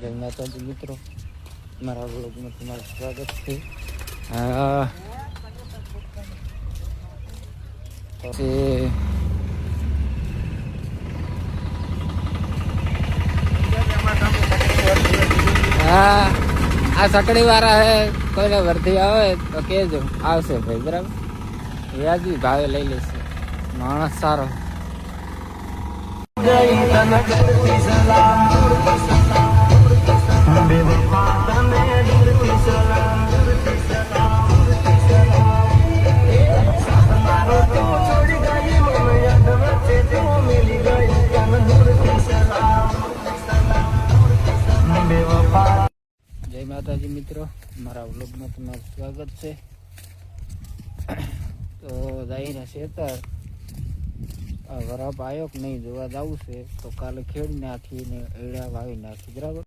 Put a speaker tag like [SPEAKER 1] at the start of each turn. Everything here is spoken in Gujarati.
[SPEAKER 1] જય માતાજી મિત્રો, મારા વ્લોગમાં તમારું સ્વાગત છે. હા, આ સકડી વાળા હે, કોઈને વર્ધી આવે તો કેજો, આવશે ભાઈ. બરાબર, વ્યાજબી ભાવે લઈ લેશે. માણસ સારો. જય માતાજી મિત્રો, મારા વ્લોગમાં તમારું સ્વાગત છે. તો જઈને શેતર વરાપ આવ્યો કે નહીં જોવા જવું છે. તો કાલે ખેડી નાખીને એડા વાવી નાખી. બરાબર.